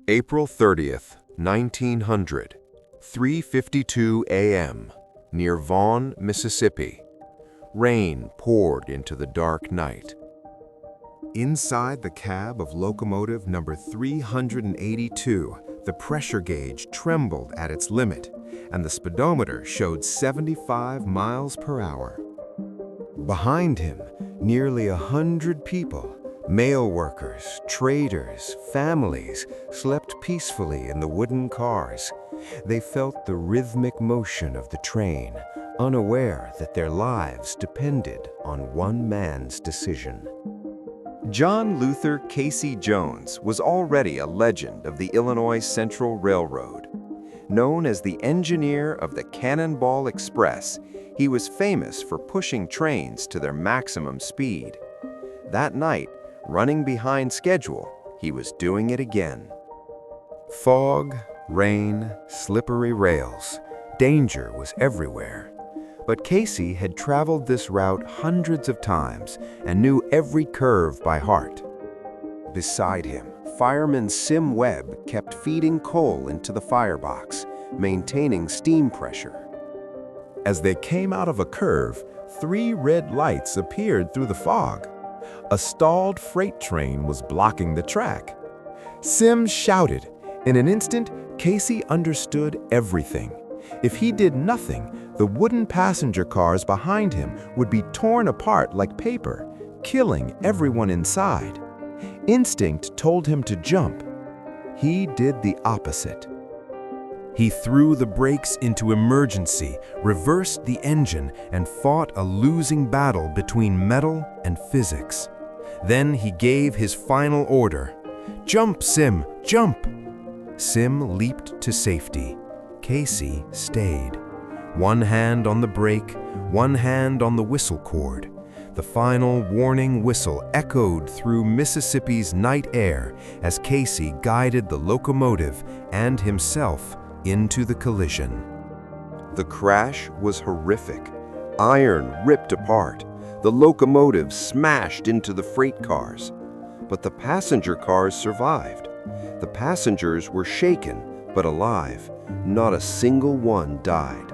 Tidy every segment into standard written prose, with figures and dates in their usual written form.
April 30th, 1900, 3:52 a.m., near Vaughn, Mississippi. Rain poured into the dark night. Inside the cab of locomotive number 382, the pressure gauge trembled at its limit, and the speedometer showed 75 miles per hour. Behind him, nearly 100 people, mail workers, traders, families, slept peacefully in the wooden cars. They felt the rhythmic motion of the train, unaware that their lives depended on one man's decision. John Luther Casey Jones was already a legend of the Illinois Central Railroad. Known as the engineer of the Cannonball Express, he was famous for pushing trains to their maximum speed. That night, running behind schedule, he was doing it again. Fog, rain, slippery rails. Danger was everywhere. But Casey had traveled this route hundreds of times and knew every curve by heart. Beside him, fireman Sim Webb kept feeding coal into the firebox, maintaining steam pressure. As they came out of a curve, 3 red lights appeared through the fog. A stalled freight train was blocking the track. Sim shouted. In an instant, Casey understood everything. If he did nothing, the wooden passenger cars behind him would be torn apart like paper, killing everyone inside. Instinct told him to jump. He did the opposite. He threw the brakes into emergency, reversed the engine, and fought a losing battle between metal and physics. Then he gave his final order. "Jump, Sim, jump!" Sim leaped to safety. Casey stayed. One hand on the brake, one hand on the whistle cord. The final warning whistle echoed through Mississippi's night air as Casey guided the locomotive and himself into the collision. The crash was horrific. Iron ripped apart. The locomotive smashed into the freight cars. But the passenger cars survived. The passengers were shaken, but alive. Not a single one died.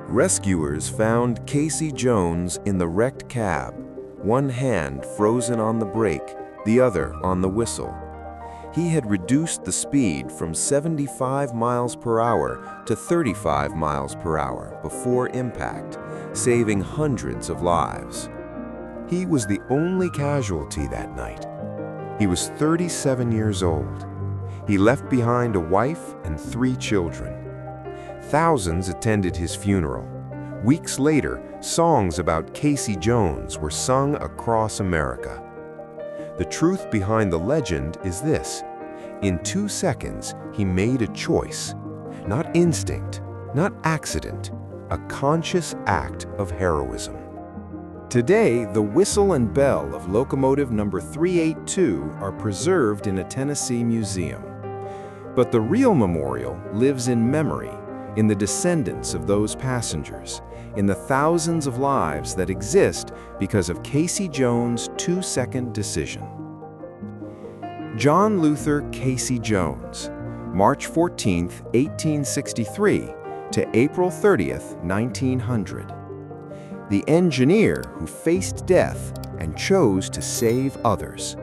Rescuers found Casey Jones in the wrecked cab, one hand frozen on the brake, the other on the whistle. He had reduced the speed from 75 miles per hour to 35 miles per hour before impact, saving hundreds of lives. He was the only casualty that night. He was 37 years old. He left behind a wife and 3 children. Thousands attended his funeral. Weeks later, songs about Casey Jones were sung across America. The truth behind the legend is this: in 2 seconds, he made a choice. Not instinct, not accident, a conscious act of heroism. Today, the whistle and bell of locomotive number 382 are preserved in a Tennessee museum. But the real memorial lives in memory, in the descendants of those passengers, in the thousands of lives that exist because of Casey Jones' 2-second decision. John Luther Casey Jones, March 14, 1863 to April 30, 1900. The engineer who faced death and chose to save others.